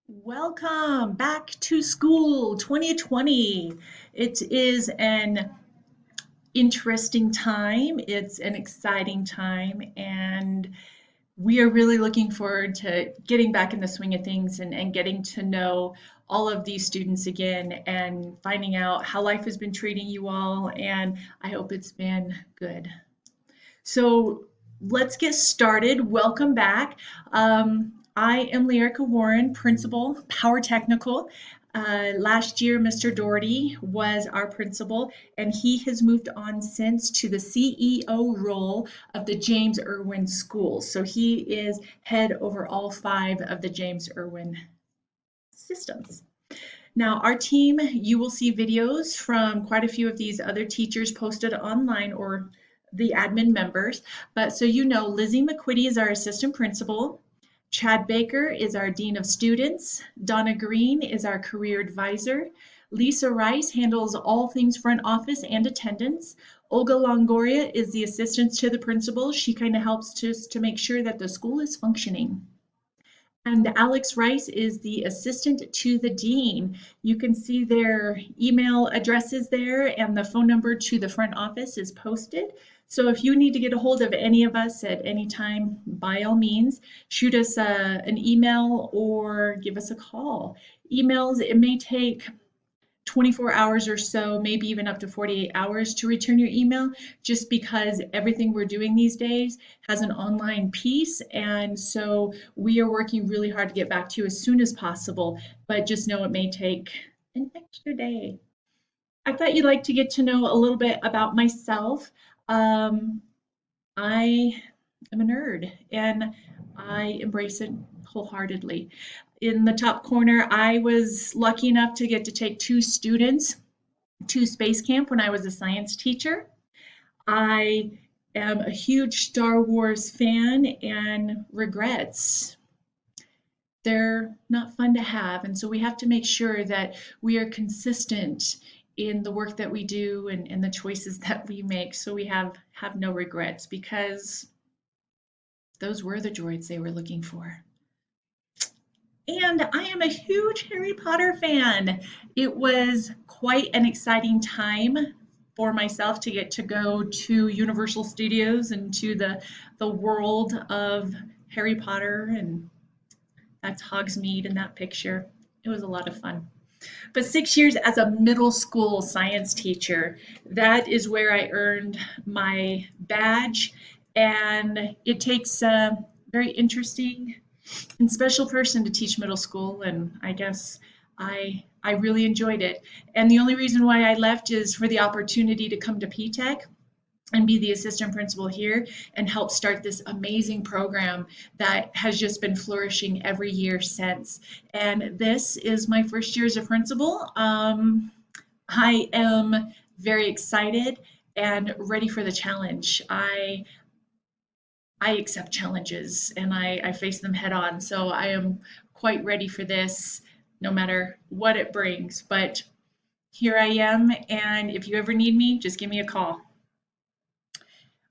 Welcome back to school 2020. It is an interesting time, it's an exciting time, and we are really looking forward to getting back in the swing of things and getting to know all of these students again and finding out how life has been treating you all. And I hope it's been good. So let's get started. Welcome back. I am Lyrica Warren, Principal, Power Technical. Last year, Mr. Doherty was our principal, and he has moved on since to the CEO role of the James Irwin Schools. So he is head over all five of the James Irwin systems. Now, our team, you will see videos from quite a few of these other teachers posted online or the admin members. But so you know, Lizzie McQuitty is our assistant principal. Chad Baker is our dean of students. Donna Green is our career advisor. Lisa Rice handles all things front office and attendance. Olga Longoria is the assistant to the principal. She kind of helps just to make sure that the school is functioning. And Alex Rice is the assistant to the dean. You can see their email addresses there, and the phone number to the front office is posted. So if you need to get a hold of any of us at any time, by all means, shoot us an email or give us a call. Emails, it may take 24 hours or so, maybe even up to 48 hours to return your email, just because everything we're doing these days has an online piece. And so we are working really hard to get back to you as soon as possible, but just know it may take an extra day. I thought you'd like to get to know a little bit about myself. Um, I am a nerd and I embrace it wholeheartedly. In the top corner, I was lucky enough to get to take two students to space camp when I was a science teacher. I am a huge Star Wars fan, and regrets, they're not fun to have. And so we have to make sure that we are consistent in the work that we do and the choices that we make so we have no regrets, because those were the droids they were looking for. And I am a huge Harry Potter fan. It was quite an exciting time for myself to get to go to Universal Studios and to the world of Harry Potter, and that's Hogsmeade in that picture. It was a lot of fun. But 6 years as a middle school science teacher, that is where I earned my badge. And it takes a very interesting and special person to teach middle school, and I guess I really enjoyed it. And the only reason why I left is for the opportunity to come to P-TECH and be the assistant principal here and help start this amazing program that has just been flourishing every year since. And this is my first year as a principal. I am very excited and ready for the challenge. I accept challenges and I face them head on. So I am quite ready for this, no matter what it brings. But here I am. And if you ever need me, just give me a call.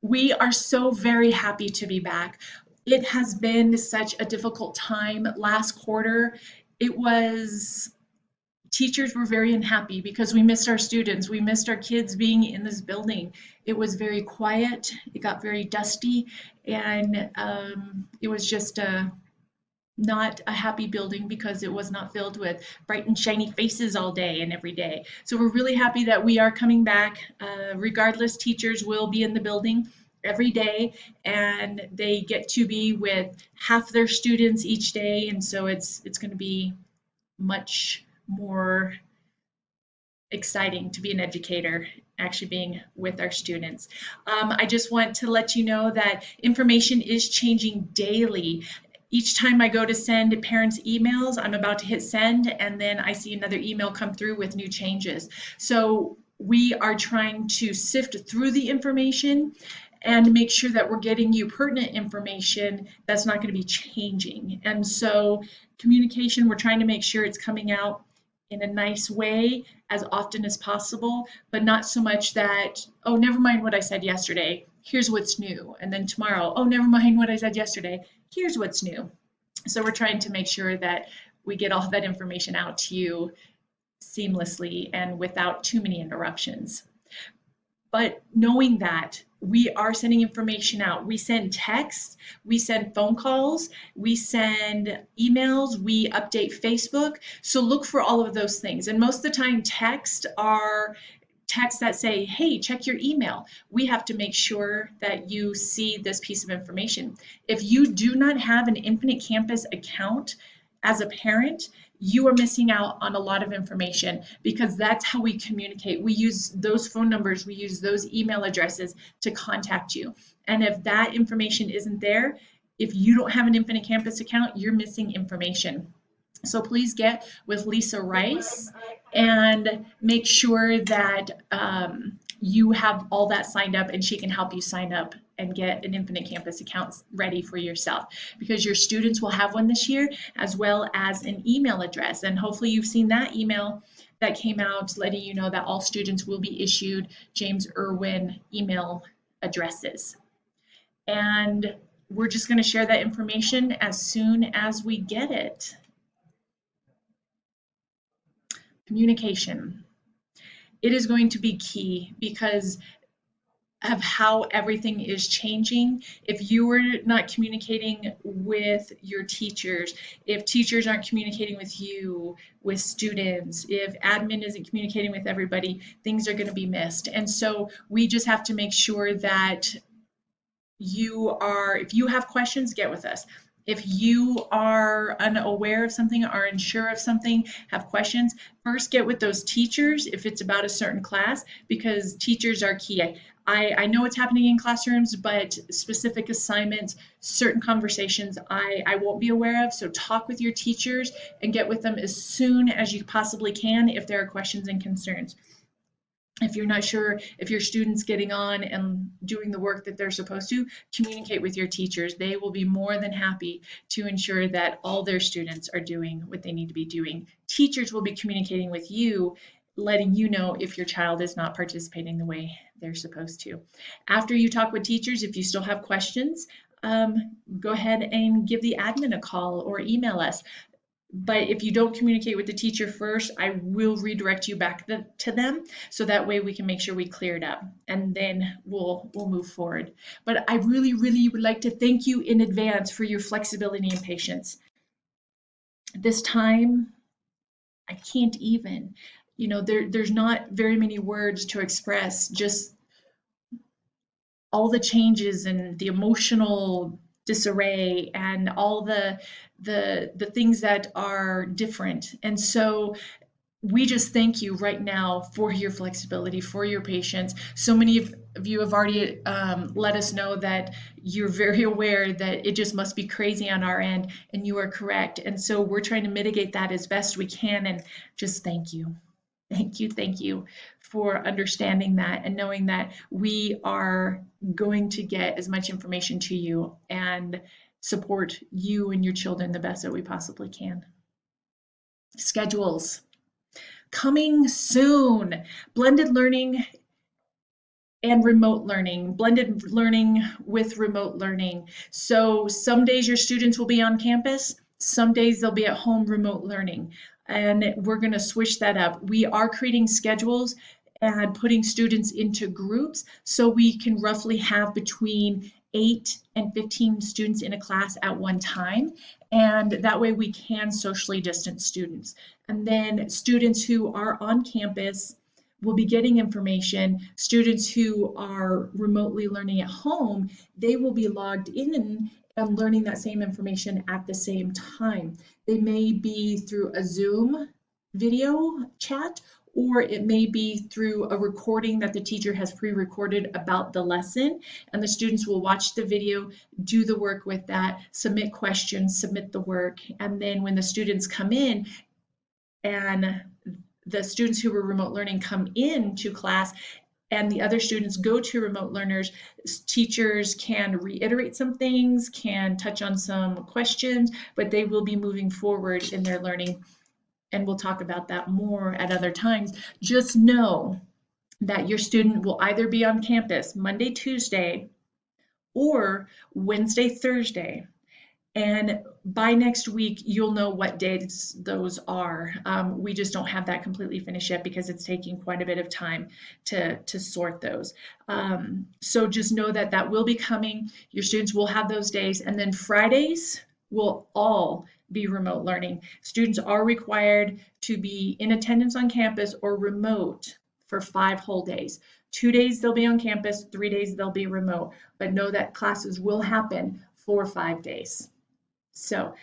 We are so very happy to be back. It has been such a difficult time. Last quarter, it was teachers were very unhappy because we missed our students. We missed our kids being in this building. It was very quiet. It got very dusty, and it was just not a happy building because it was not filled with bright and shiny faces all day and every day. So we're really happy that we are coming back. Regardless, teachers will be in the building every day, and they get to be with half their students each day, and so it's going to be much more exciting to be an educator, actually being with our students. I just want to let you know that information is changing daily. Each time I go to send parents emails, I'm about to hit send, and then I see another email come through with new changes. So we are trying to sift through the information and make sure that we're getting you pertinent information that's not going to be changing. And so communication, we're trying to make sure it's coming out in a nice way as often as possible, but not so much that, oh, never mind what I said yesterday, here's what's new. And then tomorrow, oh, never mind what I said yesterday, here's what's new. So we're trying to make sure that we get all that information out to you seamlessly and without too many interruptions. But knowing that we are sending information out, we send texts, we send phone calls, we send emails, we update Facebook. So look for all of those things. And most of the time, texts that say, hey, check your email. We have to make sure that you see this piece of information. If you do not have an Infinite Campus account as a parent, you are missing out on a lot of information, because that's how we communicate. We use those phone numbers, we use those email addresses to contact you. And if that information isn't there, if you don't have an Infinite Campus account, you're missing information. So please get with Lisa Rice and make sure that you have all that signed up, and she can help you sign up and get an Infinite Campus account ready for yourself, because your students will have one this year, as well as an email address. And hopefully you've seen that email that came out letting you know that all students will be issued James Irwin email addresses. And we're just going to share that information as soon as we get it. Communication. It is going to be key because of how everything is changing. If you are not communicating with your teachers, if teachers aren't communicating with you, with students, if admin isn't communicating with everybody, things are going to be missed. And so we just have to make sure that if you have questions, get with us. If you are unaware of something, are unsure of something, have questions, first get with those teachers if it's about a certain class, because teachers are key. I know what's happening in classrooms, but specific assignments, certain conversations I won't be aware of. So talk with your teachers and get with them as soon as you possibly can if there are questions and concerns. If you're not sure if your student's getting on and doing the work that they're supposed to, communicate with your teachers. They will be more than happy to ensure that all their students are doing what they need to be doing. Teachers will be communicating with you, letting you know if your child is not participating the way they're supposed to. After you talk with teachers, if you still have questions, go ahead and give the admin a call or email us. But if you don't communicate with the teacher first, I will redirect you back to them, so that way we can make sure we clear it up, and then we'll move forward. But I really, really would like to thank you in advance for your flexibility and patience. This time, I can't even, there's not very many words to express just all the changes and the emotional disarray and all the things that are different. And so we just thank you right now for your flexibility, for your patience. So many of you have already let us know that you're very aware that it just must be crazy on our end, and you are correct. And so we're trying to mitigate that as best we can, and just thank you. Thank you for understanding that and knowing that we are going to get as much information to you and support you and your children the best that we possibly can. Schedules coming soon. Blended learning and remote learning, blended learning with remote learning. So some days your students will be on campus, some days they'll be at home remote learning, and we're going to switch that up. We are creating schedules and putting students into groups so we can roughly have between 8 and 15 students in a class at one time, and that way we can socially distance students. And then students who are on campus will be getting information. Students who are remotely learning at home, they will be logged in and learning that same information at the same time. They may be through a Zoom video chat, or it may be through a recording that the teacher has pre-recorded about the lesson, and the students will watch the video, do the work with that, submit questions, submit the work, and then when the students come in and the students who were remote learning come into class and the other students go to remote learners, teachers can reiterate some things, can touch on some questions, but they will be moving forward in their learning. And we'll talk about that more at other times. Just know that your student will either be on campus Monday, Tuesday, or Wednesday, Thursday. And by next week, you'll know what dates those are. We just don't have that completely finished yet because it's taking quite a bit of time to sort those. So just know that that will be coming. Your students will have those days. And then Fridays will all be remote learning. Students are required to be in attendance on campus or remote for 5 whole days. 2 days they'll be on campus, 3 days they'll be remote. But know that classes will happen for 5 days. So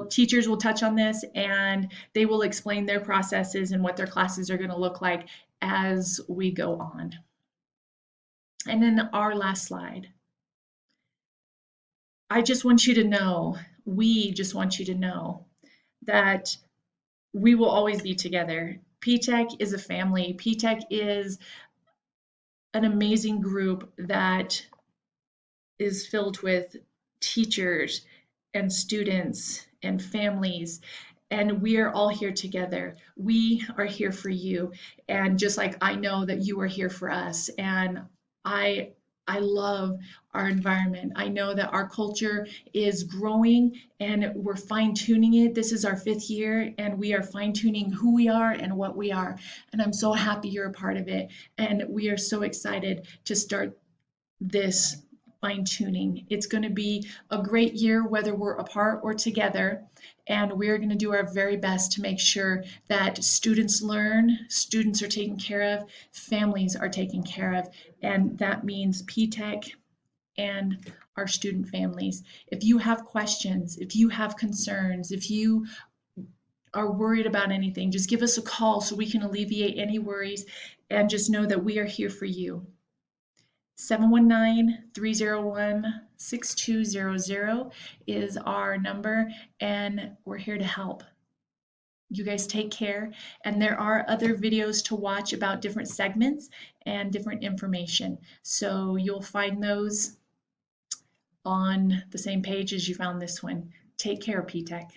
teachers will touch on this and they will explain their processes and what their classes are going to look like as we go on. And then our last slide. I just want you to know, we just want you to know that we will always be together. P-TECH is a family. P-TECH is an amazing group that is filled with teachers and students and families, and we are all here together. We are here for you, and just like I know that you are here for us, and I love our environment. I know that our culture is growing and we're fine tuning it. This is our 5th year and we are fine tuning who we are and what we are. And I'm so happy you're a part of it. And we are so excited to start this fine tuning. It's going to be a great year whether we're apart or together, and we're going to do our very best to make sure that students learn, students are taken care of, families are taken care of, and that means P-TECH and our student families. If you have questions, if you have concerns, if you are worried about anything, just give us a call so we can alleviate any worries, and just know that we are here for you. 719-301-6200 is our number, and we're here to help. You guys take care, and there are other videos to watch about different segments and different information. So you'll find those on the same page as you found this one. Take care, P-TECH.